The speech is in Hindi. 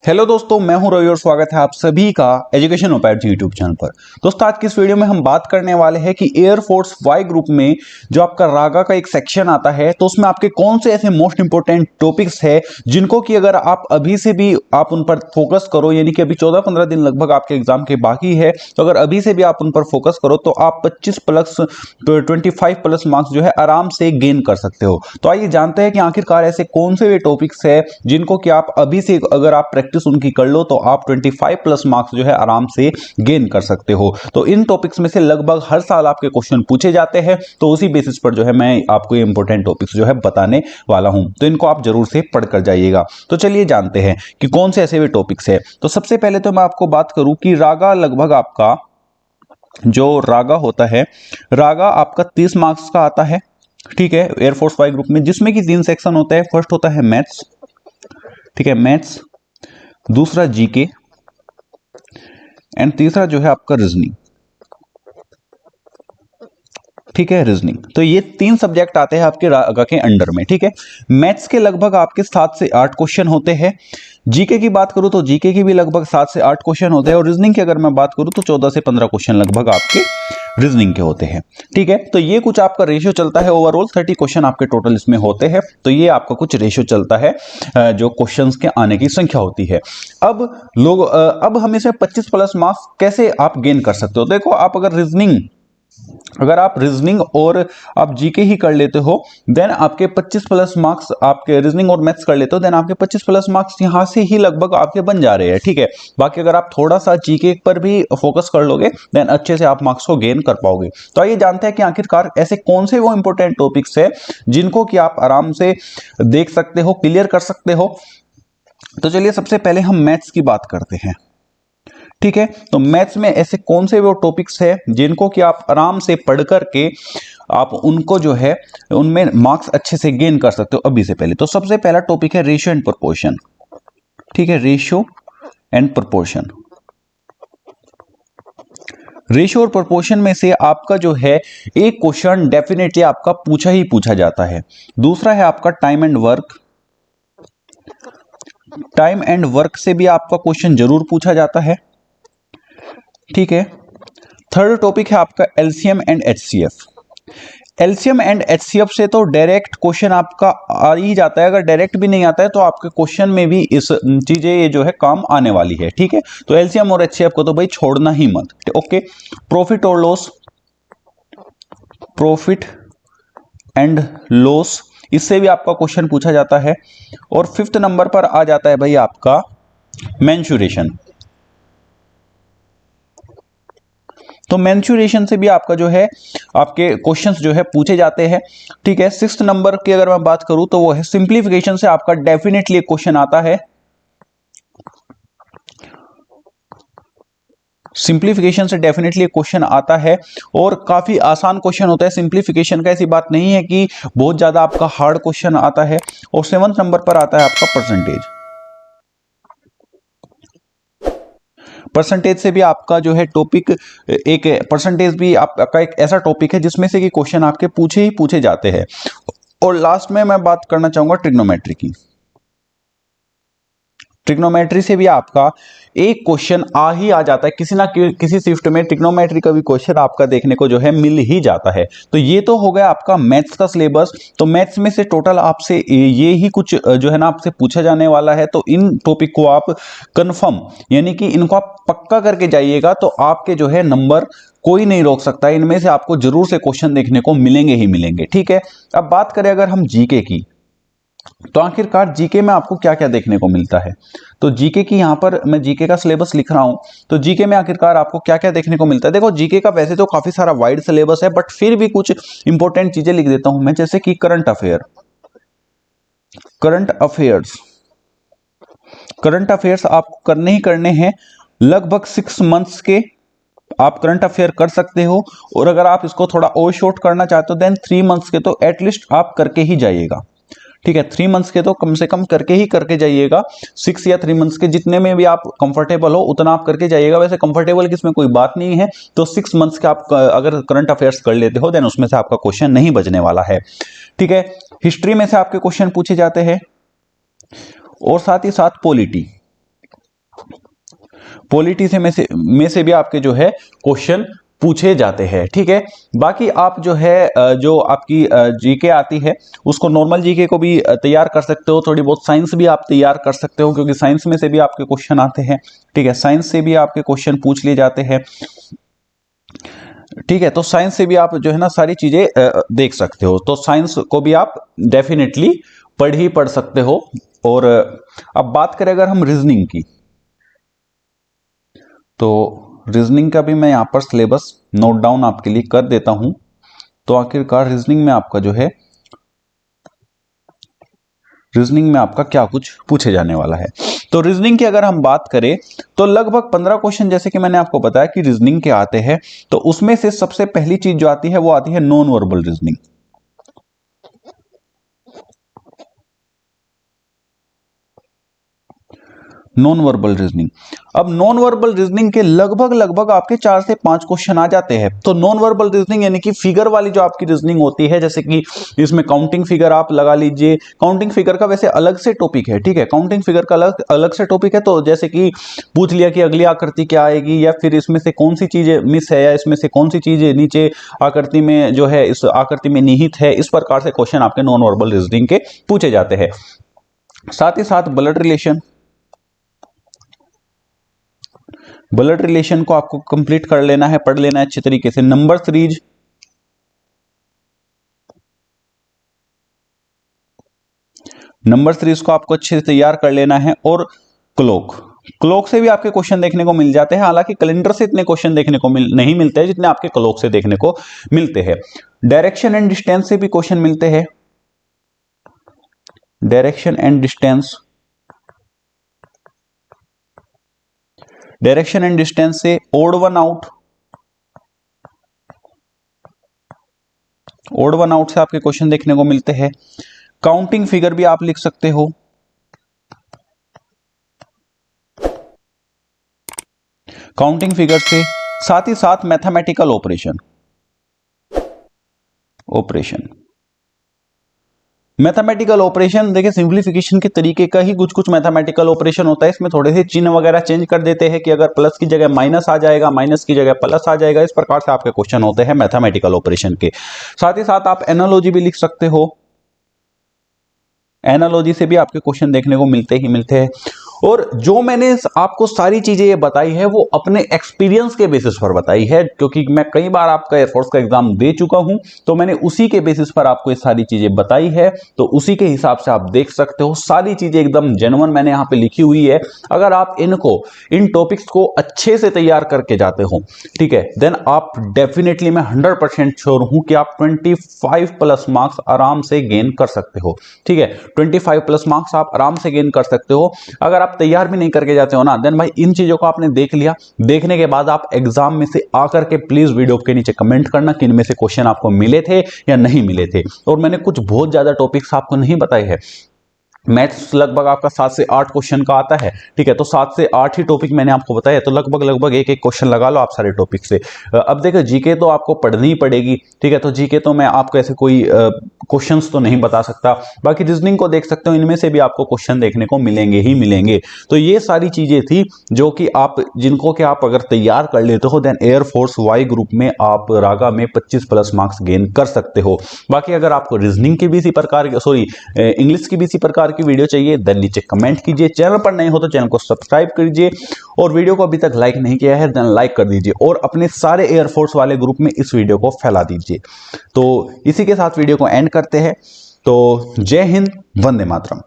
हेलो दोस्तों, मैं हूं रवि और स्वागत है आप सभी का एजुकेशन ओपैड यूट्यूब चैनल पर। दोस्तों, आज की इस वीडियो में हम बात करने वाले हैं कि एयरफोर्स वाई ग्रुप में जो आपका रागा का एक सेक्शन आता है, तो उसमें आपके कौन से ऐसे मोस्ट इंपोर्टेंट टॉपिक्स है जिनको कि अगर आप अभी से भी आप उन पर फोकस करो, यानी कि अभी 14-15 दिन लगभग आपके एग्जाम के बाकी है, तो अगर अभी से भी आप उन पर फोकस करो तो आप 25 प्लस 25 प्लस मार्क्स जो है आराम से गेन कर सकते हो। तो आइए जानते हैं कि आखिरकार ऐसे कौन से वे टॉपिक्स है जिनको कि आप अभी से अगर आप प्रैक्टिस उनकी कर लो तो आप 25 प्लस मार्क्स जो है आराम से गेन कर सकते हो। तो इन टॉपिक्स में से लगभग हर साल आपके क्वेश्चन पूछे जाते हैं, तो उसी बेसिस पर जो है मैं आपको ये इंपॉर्टेंट टॉपिक्स जो है बताने वाला हूं, तो इनको आप जरूर से पढ़कर जाइएगा। तो चलिए जानते हैं कि कौन से ऐसे वे टॉपिक्स है। तो सबसे पहले तो मैं आपको बात करूं कि रागा, लगभग आपका जो रागा होता है, रागा आपका 30 मार्क्स का आता है, ठीक है, एयरफोर्स वाई ग्रुप में, जिसमें कि 3 सेक्शन होता है। फर्स्ट होता है मैथ्स, ठीक है, मैथ्स, दूसरा जीके एंड तीसरा जो है आपका रीजनिंग, ठीक है, रीजनिंग। तो ये 3 सब्जेक्ट आते हैं आपके रागा के अंडर में, ठीक है। मैथ्स के लगभग आपके 7 से 8 क्वेश्चन होते हैं। जीके की बात करूं तो जीके की भी लगभग 7 से 8 क्वेश्चन होते हैं, और रीजनिंग की अगर मैं बात करूं तो 14 से 15 क्वेश्चन लगभग आपके रीजनिंग के होते हैं, ठीक है। तो ये कुछ आपका रेशियो चलता है, ओवरऑल 30 क्वेश्चन आपके टोटल इसमें होते हैं। तो ये आपका कुछ रेशियो चलता है, जो क्वेश्चंस के आने की संख्या होती है। अब हम इसमें 25 प्लस मार्क्स कैसे आप गेन कर सकते हो। देखो, आप अगर आप रीजनिंग और आप जीके ही कर लेते हो, देन आपके 25 प्लस मार्क्स, आपके रीजनिंग और मैथ्स कर लेते हो, देन आपके 25 प्लस मार्क्स यहां से ही लगभग आपके बन जा रहे हैं, ठीक है। बाकी अगर आप थोड़ा सा जीके पर भी फोकस कर लोगे, देन अच्छे से आप मार्क्स को गेन कर पाओगे। तो आइए जानते हैं कि आखिरकार ऐसे कौन से वो इंपॉर्टेंट टॉपिक्स है जिनको कि आप आराम से देख सकते हो, क्लियर कर सकते हो। तो चलिए सबसे पहले हम मैथ्स की बात करते हैं, ठीक है। तो मैथ्स में ऐसे कौन से वो टॉपिक्स है जिनको कि आप आराम से पढ़ करके आप उनको जो है उनमें मार्क्स अच्छे से गेन कर सकते हो अभी से पहले। तो सबसे पहला टॉपिक है रेशियो एंड प्रोपोर्शन, ठीक है, रेशियो एंड प्रोपोर्शन। रेशियो और प्रोपोर्शन में से आपका जो है एक क्वेश्चन डेफिनेटली आपका पूछा ही पूछा जाता है। दूसरा है आपका time and work, time and work से भी आपका क्वेश्चन जरूर पूछा जाता है, ठीक है। थर्ड टॉपिक है आपका LCM and HCF. LCM and HCF से तो डायरेक्ट क्वेश्चन आपका आ ही जाता है, अगर डायरेक्ट भी नहीं आता है तो आपके क्वेश्चन में भी इस चीजें ये जो है काम आने वाली है, ठीक है। तो एलसीएम और एचसीएफ को तो भाई छोड़ना ही मत, ओके। प्रॉफिट और लॉस, प्रॉफिट एंड लॉस, इससे भी आपका क्वेश्चन पूछा जाता है। और 5th नंबर पर आ जाता है भाई आपका मेंसुरेशन। तो मेंसुरेशन से भी आपका जो है आपके क्वेश्चंस जो है पूछे जाते हैं, ठीक है। 6th नंबर की अगर मैं बात करूं तो वो है सिंप्लीफिकेशन से आपका डेफिनेटली क्वेश्चन आता है। सिंप्लीफिकेशन से डेफिनेटली क्वेश्चन आता है, और काफी आसान क्वेश्चन होता है सिंप्लीफिकेशन का, ऐसी बात नहीं है कि बहुत ज्यादा आपका हार्ड क्वेश्चन आता है। और 7th नंबर पर आता है आपका परसेंटेज। परसेंटेज से भी आपका जो है टॉपिक, एक परसेंटेज भी आपका एक ऐसा टॉपिक है जिसमें से कि क्वेश्चन आपके पूछे ही पूछे जाते हैं। और लास्ट में मैं बात करना चाहूंगा ट्रिग्नोमेट्री की। ट्रिग्नोमेट्री से भी आपका एक क्वेश्चन आ ही आ जाता है, किसी ना किसी शिफ्ट में ट्रिग्नोमेट्री का भी क्वेश्चन आपका देखने को जो है मिल ही जाता है। तो ये तो हो गया आपका मैथ्स का सिलेबस। तो मैथ्स में से टोटल आपसे ये ही कुछ जो है ना आपसे पूछा जाने वाला है। तो इन टॉपिक को आप कंफर्म, यानी कि इनको आप पक्का करके जाइएगा, तो आपके जो है नंबर कोई नहीं रोक सकता, इनमें से आपको जरूर से क्वेश्चन देखने को मिलेंगे ही मिलेंगे, ठीक है। अब बात करें अगर हम जीके की, तो आखिरकार जीके में आपको क्या क्या देखने को मिलता है। तो जीके की यहां पर मैं जीके का सिलेबस लिख रहा हूं, तो जीके में आखिरकार आपको क्या क्या देखने को मिलता है। देखो, जीके का वैसे तो काफी सारा वाइड सिलेबस है, बट फिर भी कुछ इंपॉर्टेंट चीजें लिख देता हूं मैं, जैसे कि current affair, current affairs, current affairs आपको करने ही करने हैं। लगभग 6 मंथ्स के आप करंट अफेयर कर सकते हो, और अगर आप इसको थोड़ा और शॉर्ट करना चाहते हो, देन 3 मंथ्स के तो एटलीस्ट आप करके ही जाइएगा, ठीक है। 3 मंथ्स के तो कम से कम करके जाइएगा। 6 या 3 मंथ्स के जितने में भी आप कंफर्टेबल हो उतना आप करके जाइएगा। वैसे कंफर्टेबल की इसमें कोई बात नहीं है। तो 6 मंथ्स के आप अगर करंट अफेयर्स कर लेते हो, देन उसमें से आपका क्वेश्चन नहीं बचने वाला है, ठीक है। हिस्ट्री में से आपके क्वेश्चन पूछे जाते हैं, और साथ ही साथ पॉलिटी, पॉलिटी से में से भी आपके जो है क्वेश्चन पूछे जाते हैं। ठीक है, बाकी आप जो है जो आपकी जीके आती है उसको नॉर्मल जीके को भी तैयार कर सकते हो, थोड़ी बहुत साइंस भी आप तैयार कर सकते हो, क्योंकि साइंस में से भी आपके क्वेश्चन आते हैं। ठीक है, साइंस से भी आपके क्वेश्चन पूछ लिए जाते हैं। ठीक है, तो साइंस से भी आप जो है ना सारी चीजें देख सकते हो, तो साइंस को भी आप डेफिनेटली पढ़ सकते हो। और अब बात करें अगर हम रीजनिंग की, तो रीजनिंग का भी मैं यहां पर सिलेबस नोट डाउन आपके लिए कर देता हूं। तो आखिरकार रीजनिंग में आपका जो है, रीजनिंग में आपका क्या कुछ पूछे जाने वाला है। तो रीजनिंग की अगर हम बात करें तो लगभग 15 क्वेश्चन, जैसे कि मैंने आपको बताया कि रीजनिंग के आते हैं, तो उसमें से सबसे पहली चीज जो आती है वो आती है non verbal reasoning. Non verbal reasoning, अब नॉन वर्बल रीजनिंग के लगभग आपके 4 से 5 क्वेश्चन आ जाते हैं। तो नॉन वर्बल रीजनिंग यानी कि फिगर वाली जो आपकी रीजनिंग होती है, जैसे कि इसमें काउंटिंग फिगर आप लगा लीजिए। काउंटिंग फिगर का वैसे अलग से टॉपिक है। ठीक है, काउंटिंग फिगर का अलग से टॉपिक है। तो जैसे कि पूछ लिया कि अगली आकृति क्या आएगी, या फिर इसमें से कौन सी चीज मिस है, या इसमें से कौन सी चीज नीचे आकृति में जो है इस आकृति में निहित है, इस प्रकार से क्वेश्चन आपके नॉन वर्बल रीजनिंग के पूछे जाते हैं। साथ ही साथ ब्लड रिलेशन, ब्लड रिलेशन को आपको कंप्लीट कर लेना है, पढ़ लेना है अच्छे तरीके से। नंबर सीरीज, नंबर सीरीज को आपको अच्छे से तैयार कर लेना है। और क्लॉक, क्लॉक से भी आपके क्वेश्चन देखने को मिल जाते हैं। हालांकि कैलेंडर से इतने क्वेश्चन देखने को नहीं मिलते हैं जितने आपके क्लॉक से देखने को मिलते हैं। डायरेक्शन एंड डिस्टेंस से भी क्वेश्चन मिलते हैं। Direction and distance, direction and distance से odd one out, odd one out से आपके क्वेश्चन देखने को मिलते हैं। काउंटिंग फिगर भी आप लिख सकते हो। काउंटिंग फिगर से साथ ही साथ मैथमेटिकल ऑपरेशन, मैथमेटिकल ऑपरेशन देखिए सिंप्लीफिकेशन के तरीके का ही कुछ मैथमेटिकल ऑपरेशन होता है। इसमें थोड़े से चिन्ह वगैरह चेंज कर देते हैं कि अगर प्लस की जगह माइनस आ जाएगा, माइनस की जगह प्लस आ जाएगा। इस प्रकार से आपके क्वेश्चन होते हैं मैथमेटिकल ऑपरेशन के। साथ ही साथ आप एनालॉजी भी लिख सकते हो। एनालॉजी से भी आपके क्वेश्चन देखने को मिलते हैं। और जो मैंने आपको सारी चीजें ये बताई है वो अपने एक्सपीरियंस के बेसिस पर बताई है, क्योंकि मैं कई बार आपका एयरफोर्स का एग्जाम दे चुका हूं, तो मैंने उसी के बेसिस पर आपको ये सारी चीजें बताई है। तो उसी के हिसाब से आप देख सकते हो, सारी चीजें एकदम जेन्युइन मैंने यहाँ पे लिखी हुई है। अगर आप इन टॉपिक्स को अच्छे से तैयार करके जाते हो, ठीक है, देन आप डेफिनेटली, मैं 100% श्योर हूं कि आप 25 प्लस मार्क्स आराम से गेन कर सकते हो। ठीक है, 25 प्लस मार्क्स आप आराम से गेन कर सकते हो। अगर आप तैयार भी नहीं करके जाते हो ना, देन भाई इन चीजों को आपने देख लिया। देखने के बाद आप एग्जाम में से आकर के प्लीज वीडियो के नीचे कमेंट करना कि इनमें से क्वेश्चन आपको मिले थे या नहीं मिले थे। और मैंने कुछ बहुत ज्यादा टॉपिक्स आपको नहीं बताए हैं। मैथ्स लगभग आपका 7 से 8 क्वेश्चन का आता है। ठीक है, तो 7 से 8 ही टॉपिक मैंने आपको बताया, तो लगभग एक क्वेश्चन लगा लो आप सारे टॉपिक से। अब देखो जीके तो आपको पढ़नी ही पड़ेगी। ठीक है, तो जीके तो मैं आपको ऐसे कोई क्वेश्चंस तो नहीं बता सकता। बाकी रीजनिंग को देख सकते हो, इनमें से भी आपको क्वेश्चन देखने को मिलेंगे ही मिलेंगे। तो ये सारी चीजें थी जो कि जिनको कि आप अगर तैयार कर लेते हो, देन एयरफोर्स वाई ग्रुप में आप रागा में 25 प्लस मार्क्स गेन कर सकते हो। बाकी अगर आपको रीजनिंग की भी इसी प्रकार इंग्लिश की भी इसी प्रकार की वीडियो चाहिए, देन नीचे कमेंट कीजिए। चैनल पर नए हो तो चैनल को सब्सक्राइब कीजिए, और वीडियो को अभी तक लाइक नहीं किया है देन लाइक कर दीजिए, और अपने सारे एयरफोर्स वाले ग्रुप में इस वीडियो को फैला दीजिए। तो इसी के साथ वीडियो को एंड करते हैं। तो जय हिंद, वंदे मातरम।